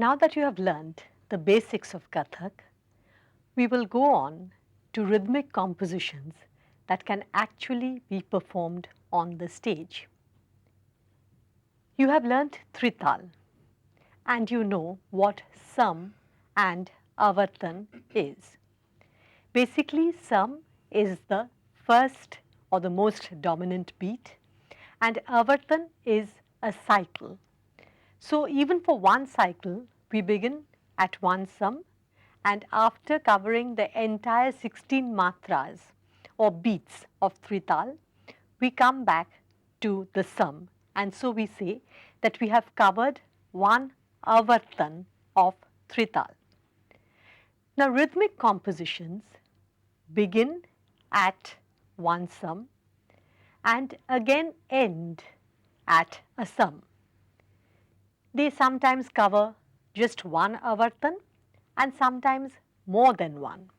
Now that you have learned the basics of Kathak, we will go on to rhythmic compositions that can actually be performed on the stage. You have learnt Trital and you know what Sam and Avartan is. Basically, Sam is the first or the most dominant beat and Avartan is a cycle. So, even for one cycle, we begin at one Sam and after covering the entire 16 matras or beats of Trital, we come back to the Sam and so we say that we have covered one Avartan of Trital. Now, rhythmic compositions begin at one Sam and again end at a Sam. They sometimes cover just one Avartan and sometimes more than one.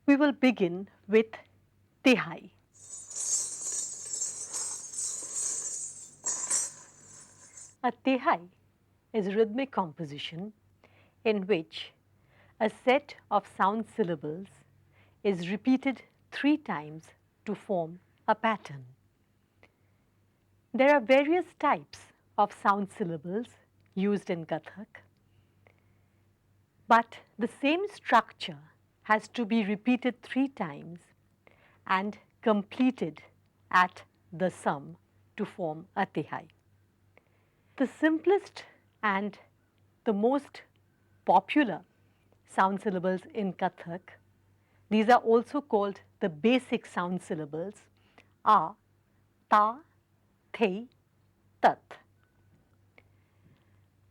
We will begin with Tihai. A Tihai is a rhythmic composition in which a set of sound syllables is repeated 3 times to form a pattern. There are various types of sound syllables used in Kathak, but the same structure has to be repeated 3 times and completed at the Sam to form a Tihai. The simplest and the most popular sound syllables in Kathak, these are also called the basic sound syllables, are ta, the, tat.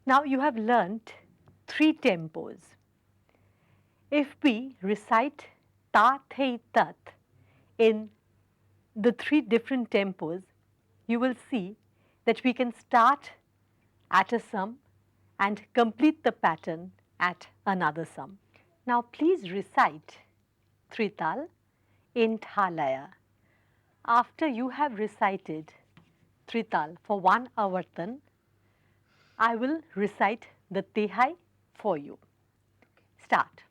Now you have learnt 3 tempos. If we recite ta, the, tat in the 3 different tempos, you will see that we can start at a Sam and complete the pattern at another Sam. Now please recite Trital in Thalaya. After you have recited Trital for one Avartan, I will recite the Tihai for you. Start.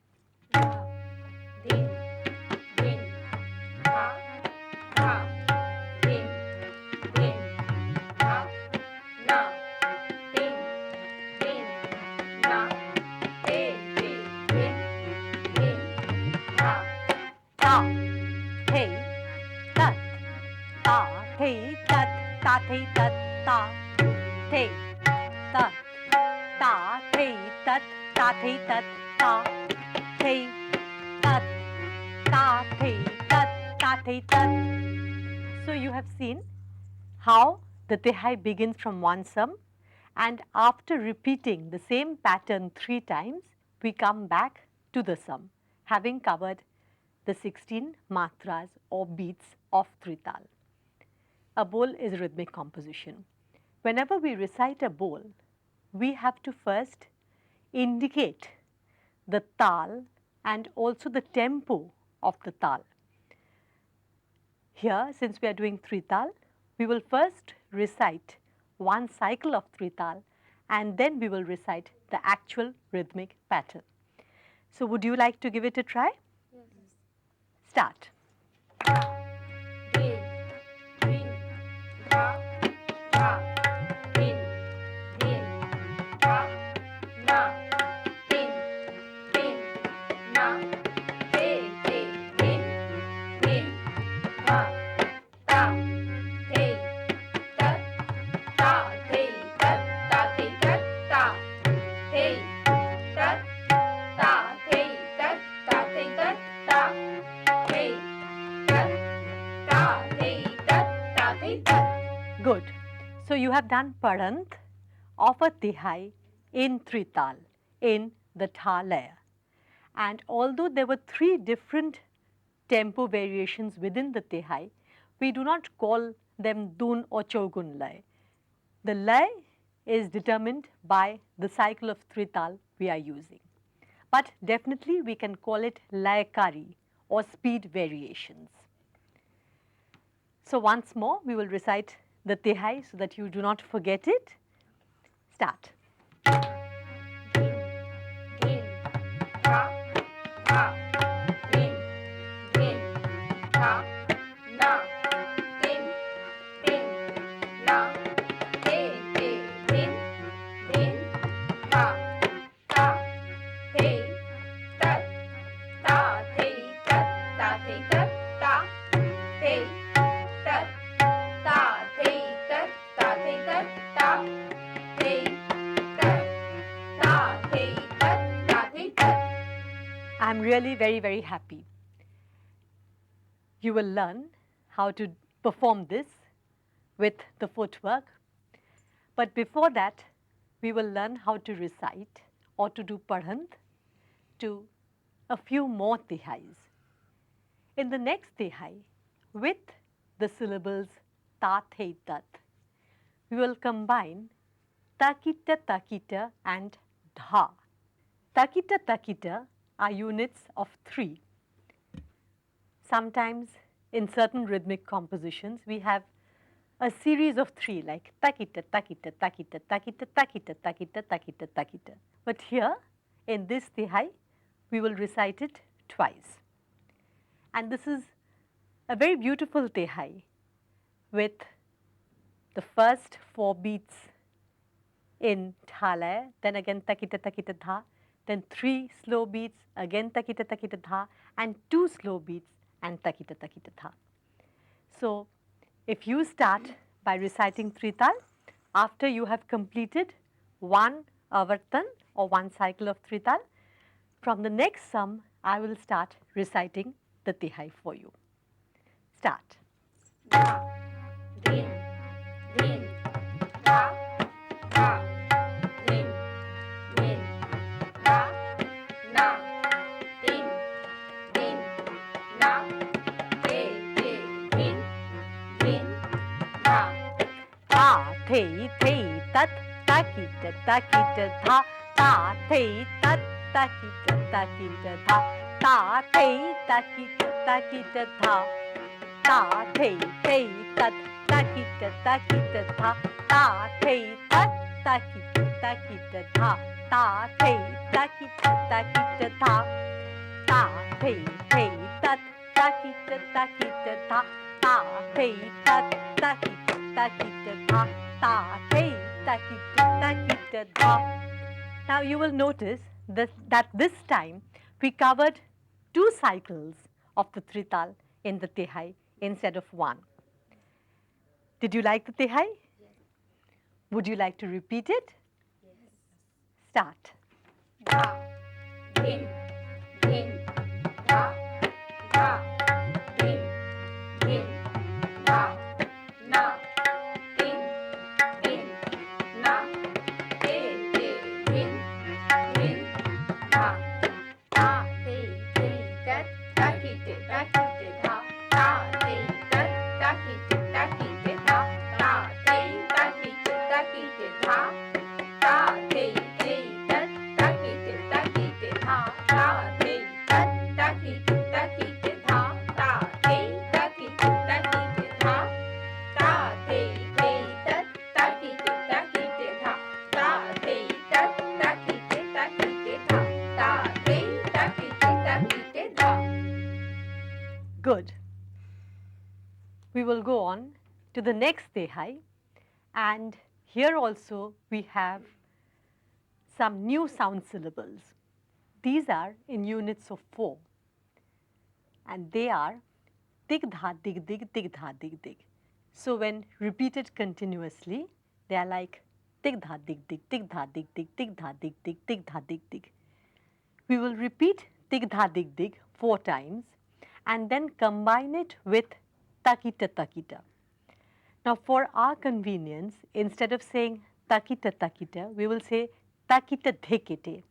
Din, din, ha, ha, din, din, ha, na, din, din, na, din, ha. Ta, the, tat, ta, the, tat, ta, the, tat, ta, the, tat, ta, the, tat, ta, the, tat, ta, the, tat, ta, the, tat, ta, the, tat. So you have seen how the Tihai begins from one Sam and after repeating the same pattern 3 times, we come back to the Sam, having covered the 16 matras or beats of Trital. A bol is a rhythmic composition. Whenever we recite a bol, we have to first indicate the tal and also the tempo of the tal. Here, since we are doing Trital, we will first recite one cycle of Trital and then we will recite the actual rhythmic pattern. So, would you like to give it a try? Yes. Start. Din, din, ha, ha, So you have done Paranth of a Tihai in Trital, in the Tha layer. And although there were 3 different tempo variations within the Tihai, we do not call them Dun or Chogun lay. The lay is determined by the cycle of Trital we are using. But definitely we can call it layakari or speed variations. So once more we will recite the Tihai so that you do not forget it. Start. Din, tha, tha, din, din, tha, na, din, na, te, din, tha, ta, te, tat, ta, te, tat, ta, te, tat, ta, te, tat, ta, te, tat, ta, te, tat, ta, te, tat, ta, te, tat, ta, te, tat. I'm really very happy. You will learn how to perform this with the footwork. But before that, we will learn how to recite or to do Paranth to a few more Tihais. In the next Tihai, with the syllables Ta, The, Tat, we will combine Takita, Takita and Dha. Takita, Takita are units of 3. Sometimes in certain rhythmic compositions, we have a series of 3 like Takita, Takita, Takita, Takita, Takita, Takita, Takita, Takita. But here in this Tihai, we will recite it twice. And this is a very beautiful Tihai with the first 4 beats in Thalaya, then again Takita, Takita, Dha, then 3 slow beats, again Takita, Takita, Dha, and 2 slow beats and Takita, Takita, Dha. So if you start by reciting Trital, after you have completed 1 avartan or 1 cycle of Trital, from the next sum, I will start reciting the Tihai for you. Start. Da, din, da, da, din, da, na, din, na, te, din, da. Ta, the, tat, takita, takita, dha. Ta, the, tat, takita, takita, dha. Ta, the, takita, takita, dha. Ta, the, tat, takita, takita, dha. Ta, the, tat, takita, takita, dha. Ta, the, takita, takita, dha. Ta, the, tat, takita, takita, dha. Ta, the, tat, takita, takita, dha. Ta, the, takita, takita, dha. Now you will notice that this time we covered 2 cycles of the Trital in the Tihai instead of 1. Did you like the Tihai? Yes. Would you like to repeat it? Yes. Start. Da, din, da, da, din, da, na, din, na, te, din, da, ta, te, tat, takite, takite, da, ta, te, tat, takite, takite, da, ta, te, takite, takite, da, ta, te, tat, takite, takite, da, ta, te, tat, takite, takite, da, ta, te, takite, takite, da, ta, te, tat, takite, takite, da, ta, te, tat, takite, takite, da, ta, te, takite, takite, da. Good. We will go on to the next Tihai, and here also we have some new sound syllables. These are in units of 4, and they are dig dha dig dig dig dha dig dig. So when repeated continuously, they are like dig dha dig dig dig dha dig dig dig dha dig dig dig dha dig dig. We will repeat dig dha dig dig 4 times and then combine it with takita takita. Now, for our convenience, instead of saying takita takita, we will say takita dhekete.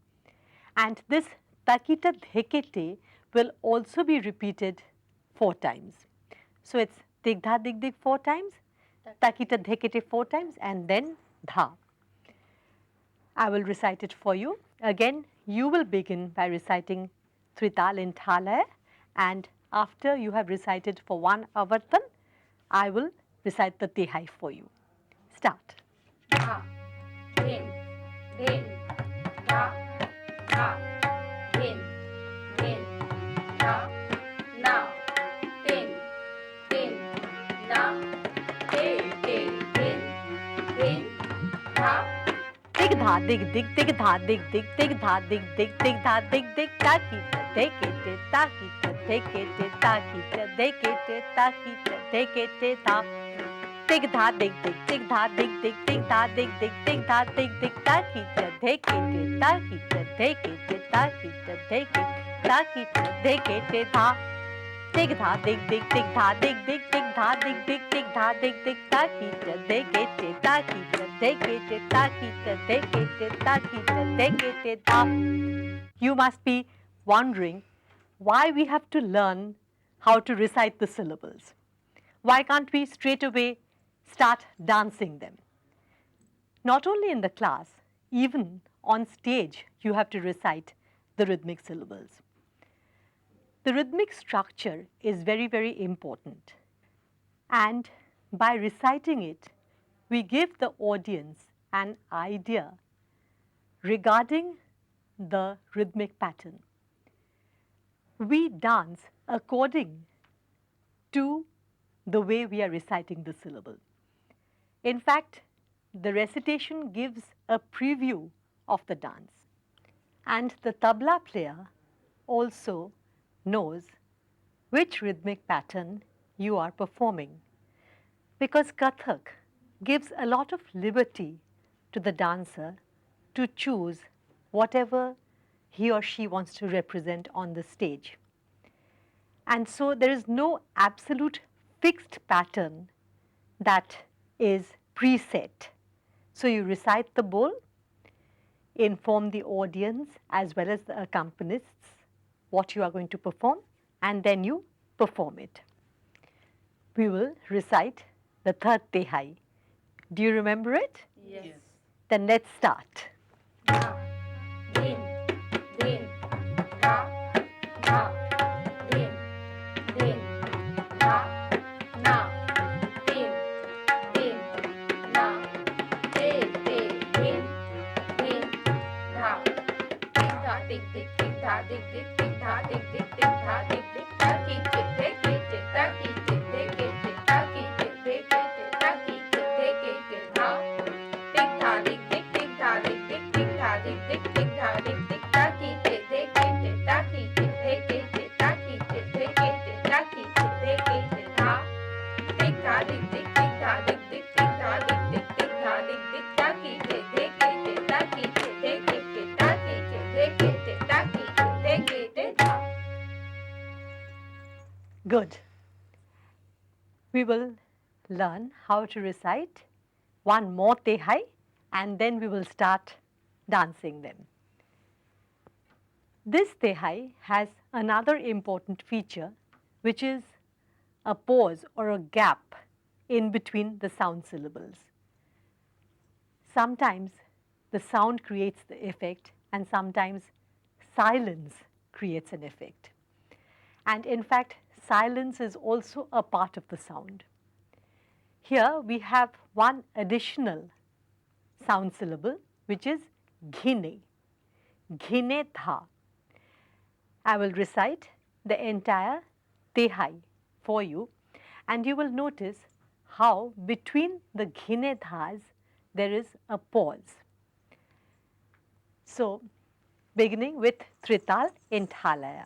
And this takita dhekete will also be repeated 4 times. So it's digdha digdig 4 times, takita dhekete 4 times, and then dha. I will recite it for you. Again, you will begin by reciting Trital in Thalaya, and after you have recited for one avartan, I will recite the Tehai for you. Start. Dha, din, din, dha, dha, din, din, dha, na, din, din, na, de, din, din, dha. Dig dha dig dig dig dha dig dig dig dha dig dig dig dha dig dig takita dekete takita dekete takita dekete takita dekete dha. Dig dha dig dig dig dha dig dig dig dha dig dig dig dha dig dig takita dekete takita dekete takita dekete takita dekete dha. Dig dha dig dig dig dha dig dig dig dha dig dig dig dha dig dig takita dekete takita dekete takita dekete takita dekete dha. You must be wondering why we have to learn how to recite the syllables. Why can't we straight away start dancing them? Not only in the class, even on stage, you have to recite the rhythmic syllables. The rhythmic structure is very, very important. And by reciting it, we give the audience an idea regarding the rhythmic pattern. We dance according to the way we are reciting the syllable. In fact, the recitation gives a preview of the dance. And the tabla player also knows which rhythmic pattern you are performing, because Kathak gives a lot of liberty to the dancer to choose whatever he or she wants to represent on the stage. And so there is no absolute fixed pattern that is preset. So you recite the bowl, inform the audience as well as the accompanists what you are going to perform, and then you perform it. We will recite the third Tehai. Do you remember it? Yes. Then let's start. Dha, din, din, dha, dha, din, din, dha, na, din, din, na, de, din, din, dha. Dig dha dig dig dig dha dig dig dig dha dig dig dig dha dig dig taki tik take it taki tik take it taki tik take it taki tik take it dha. Dig dha dig dig dig dha dig dig dig dha dig dig dig dha dig dig taki tik take it taki tik take it taki tik take it taki tik take it dha. Dig dha dig dig dig dha dig dig dig dha dig dig dig dha dig dig taki tik take it taki tik take it taki tik take it taki tik take it dha. Good. We will learn how to recite one more Tehai, and then we will start dancing them. This Tehai has another important feature, which is a pause or a gap in between the sound syllables. Sometimes the sound creates the effect, and sometimes silence creates an effect. And in fact, silence is also a part of the sound. Here we have one additional sound syllable, which is ghine, ghine dha. I will recite the entire Tehai for you, and you will notice how between the ghine dhas there is a pause. So, beginning with Trital in Thalaya.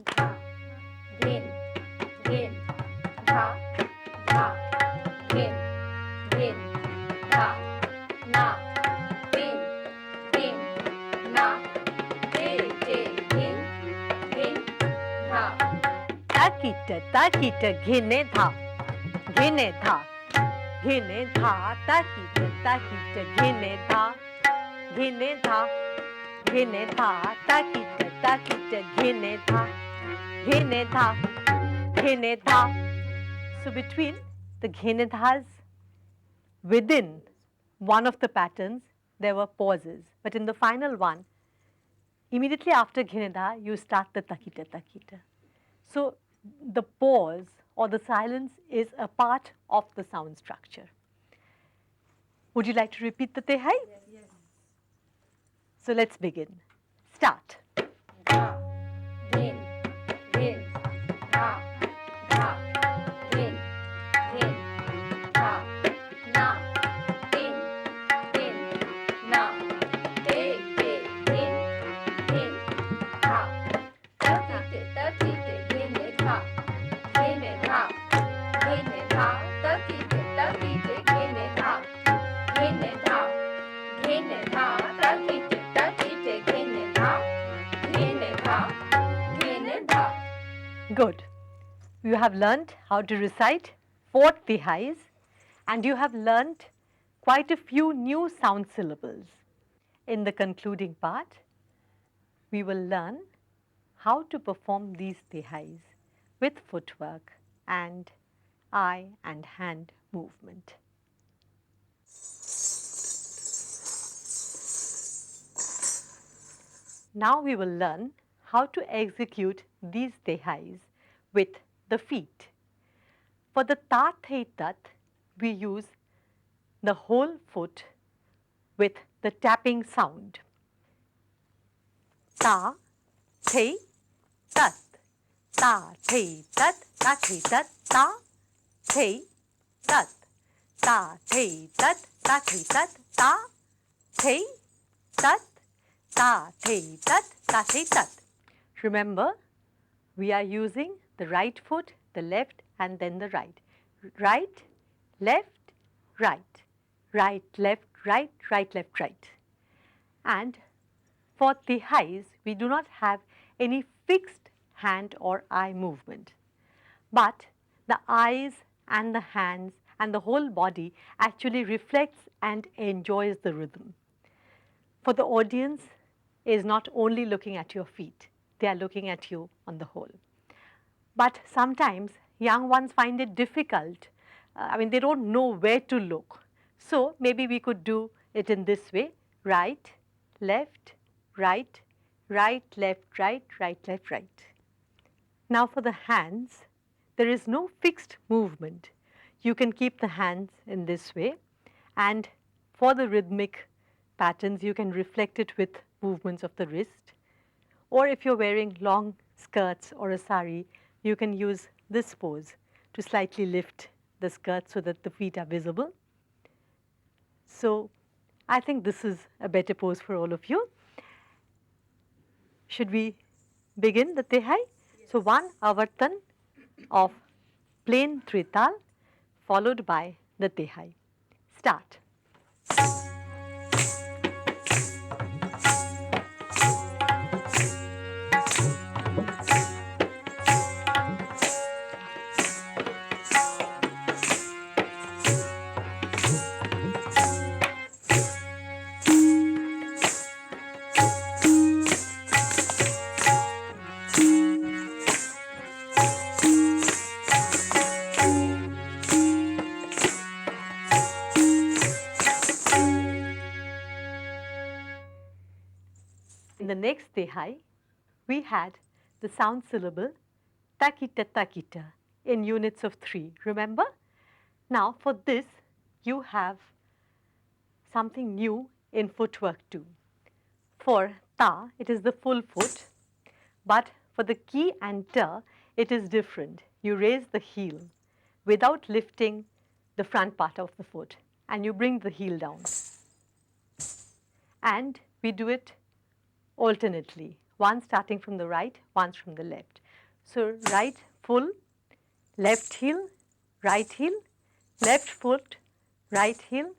Dha, din, din, dha, dha, din, din, dha, na, din, din, na, de, din, din, dha. Takita takita ghine dha, ghine dha. Ghine dha takita takita ghine dha ghine dha ghine dha takita takita ghine dha ghine dha ghine dha. So between the ghine dhas, within one of the patterns there were pauses, but in the final one, immediately after ghine dha, you start the takita takita. So the pause or the silence is a part of the sound structure. Would you like to repeat the tehai? Yes. So let's begin. Start. Dha, din, din, dha, dha, din, din, dha, na, din, din, na, te, te, din, din, dha, takite, ghine dha, ghine dha, ghine dha, takite, ghine dha, ghine dha, ghine dha, takite, ghine dha, ghine dha, ghine dha. Good. You have learned how to recite 4 tihais, and you have learned quite a few new sound syllables. In the concluding part, we will learn how to perform these tihais with footwork and eye and hand movement. Now we will learn how to execute these tehais with the feet. For the ta, the, tat, we use the whole foot with the tapping sound. Ta, the, tat, ta, the, tat, ta, the, tat, ta, the, tat, ta, the, tat, ta, the, tat, ta, the, tat, ta, the, tat, ta, the, tat. Remember, we are using the right foot, the left, and then the right. Right, left, right. Right, left, right, right, left, right. And for tihais, we do not have any fixed hand or eye movement. But the eyes and the hands and the whole body actually reflects and enjoys the rhythm. For the audience is not only looking at your feet, they are looking at you on the whole. But sometimes young ones find it difficult. They don't know where to look. So maybe we could do it in this way: right, left, right, right, left, right, right, left, right. Now for the hands, there is no fixed movement. You can keep the hands in this way, and for the rhythmic patterns, you can reflect it with movements of the wrist. Or if you're wearing long skirts or a sari, you can use this pose to slightly lift the skirt so that the feet are visible. So I think this is a better pose for all of you. Should we begin the tehai? Yes. So one avartan of plain trital followed by the tehai. Start. In the next tehai, we had the sound syllable takita takita in units of 3. Remember? Now for this, you have something new in footwork too. For ta, it is the full foot, but for the ki and ta, it is different. You raise the heel without lifting the front part of the foot, and you bring the heel down. And we do it alternately, one starting from the right, one from the left. So right full, left heel, right heel, left foot, right heel,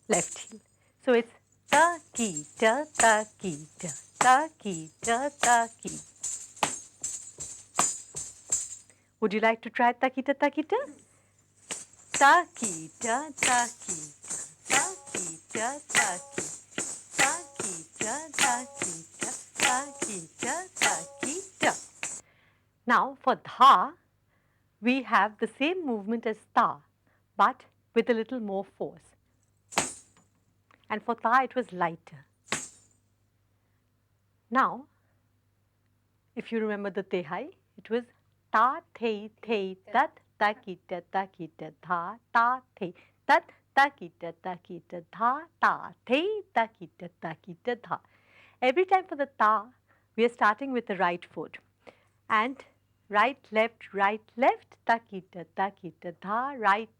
left heel. So it's ta ki ta ta ki ta ta ki ta ta ki. Would you like to try ta ki ta ta ki ta? ta-kita, ta-kita, ta-kita, ta-kita, ta-kita, ta-kita, ta-kita, ta-kita. Now for dha, we have the same movement as ta, but with a little more force. And for ta, it was lighter. Now, if you remember the tehai, it was ta, thei, thei, tat, ta-kita, ta-kita, dha, ta, thei, tat, ta-kita, ta-kita, dha, ta, thei, ta-kita, ta-kita, dha. Every time for the ta, we are starting with the right foot. And right, left, ta-kita, ta-kita, dha, right,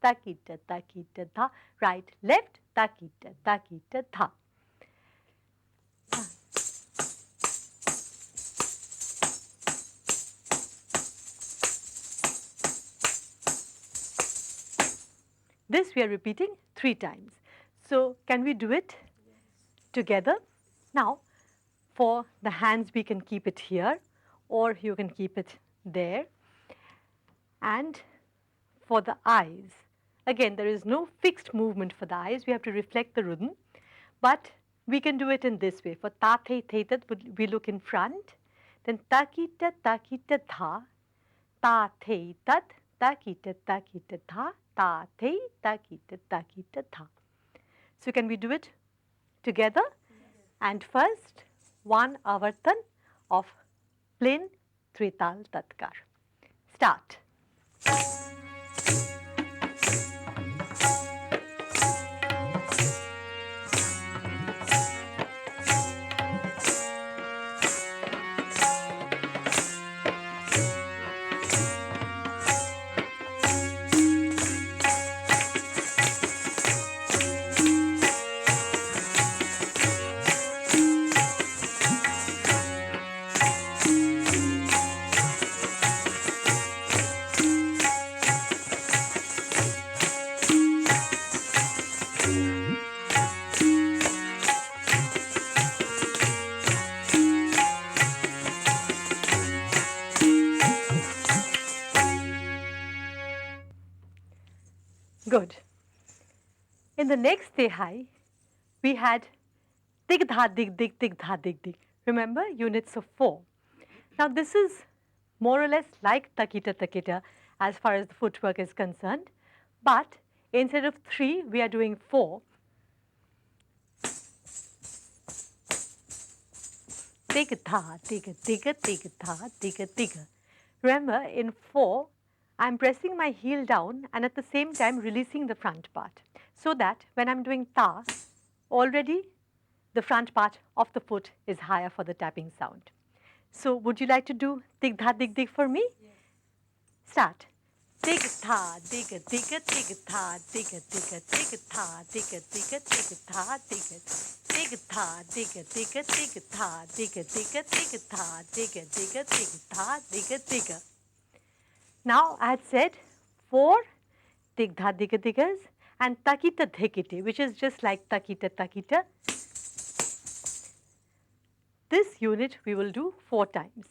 ta-kita, ta-kita, dha, right, left, ta-kita, ta-kita, dha. This we are repeating 3 times. So can we do it together? Now, for the hands, we can keep it here, or you can keep it there. And for the eyes, again, there is no fixed movement for the eyes. We have to reflect the rhythm. But we can do it in this way. For ta, thei, thei, tat, we look in front. Then ta-kita, ta-kita, dha, ta, thei, tat, ta-kita, ta-kita, dha, ta, thei, ta-kita, ta-kita, dha. So can we do it together? And first, one avartan of plain trital tatkar. Start. Good. In the next tehai, we had dig dha dig dig dig dha dig dig. Remember, units of 4. Now this is more or less like takita takita as far as the footwork is concerned, but instead of 3, we are doing 4. Dig dha dig dig dig dha dig dig. Remember, in 4, I'm pressing my heel down and at the same time releasing the front part, so that when I'm doing ta, already the front part of the foot is higher for the tapping sound. So would you like to do dig dha dig dig for me? Yes. Start. Dig tha dig dig dig tha dig dig dig tha dig dig dig tha dig dig tha dig dig dig tha dig dig dig tha dig dig dig tha dig dig. Now I had said 4 dig dha dig diggers and takita dhekite, which is just like takita takita. This unit we will do 4 times.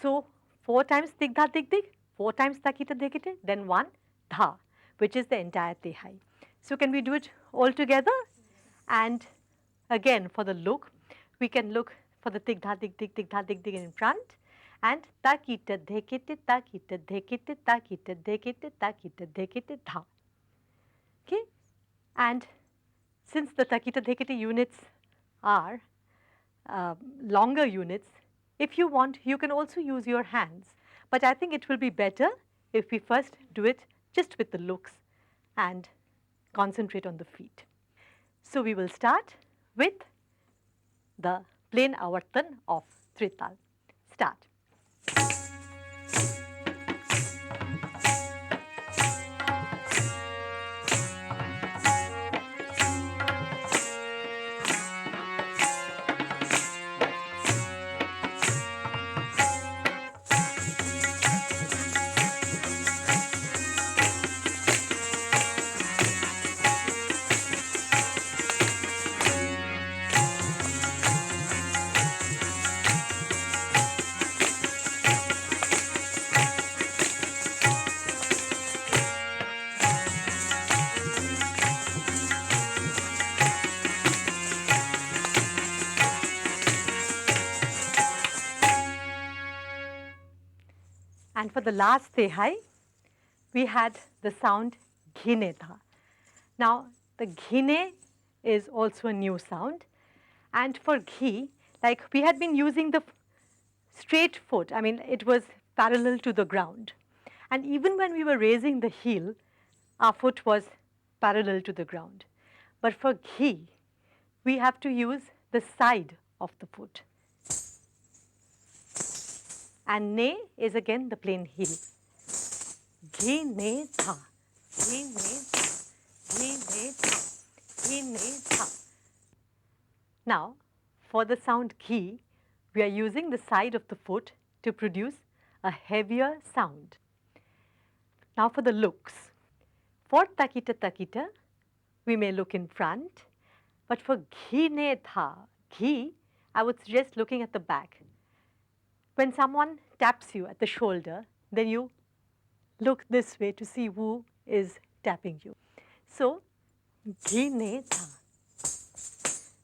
So 4 times dig dha dig dig, 4 times takita dhekite, then 1 dha, which is the entire tehai. So can we do it all together? And again, for the look, we can look for the dig dha dig dig dig dha dig dig in front. And takita dhekite, takita dhekite, takita dhekite, takita dhekite, dha. Okay? And since the takita dhekite units are longer units, if you want, you can also use your hands. But I think it will be better if we first do it just with the looks and concentrate on the feet. So we will start with the plain avartan of trital. Start. And for the last tehai, we had the sound ghine tha. Now, the ghine is also a new sound. And for ghi, like we had been using the straight foot, I mean, it was parallel to the ground. And even when we were raising the heel, our foot was parallel to the ground. But for ghi, we have to use the side of the foot. And ne is again the plain heel. Ghi ne tha, ghi ne tha, ghi ne tha, ghi ne tha. Now, for the sound ghi, we are using the side of the foot to produce a heavier sound. Now for the looks. For takita takita, we may look in front, but for ghi ne tha, ghi, I would suggest looking at the back. When someone taps you at the shoulder, then you look this way to see who is tapping you. So, ghi ne tha.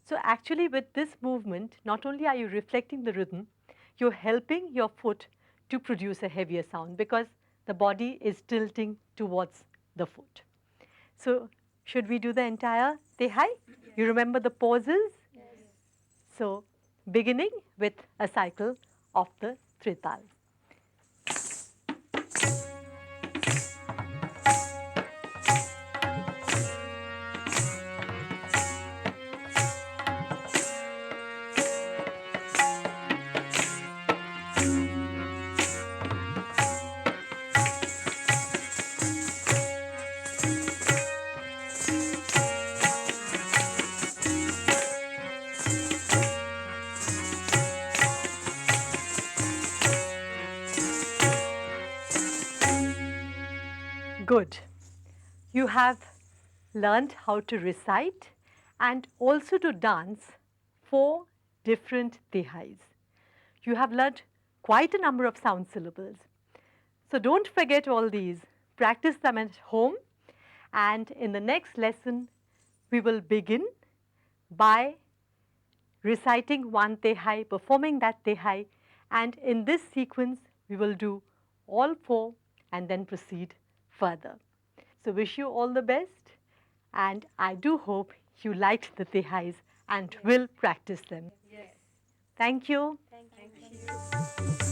So actually with this movement, not only are you reflecting the rhythm, you're helping your foot to produce a heavier sound because the body is tilting towards the foot. So should we do the entire tehai? Yes. You remember the pauses? Yes. So beginning with a cycle of the trital. Good. You have learned how to recite and also to dance 4 different tehais. You have learned quite a number of sound syllables. So don't forget all these. Practice them at home. And in the next lesson, we will begin by reciting one tehai, performing that tehai. And in this sequence, we will do all 4 and then proceed further. So wish you all the best. And I do hope you liked the tehais and will practice them. Yes. Thank you. Thank you.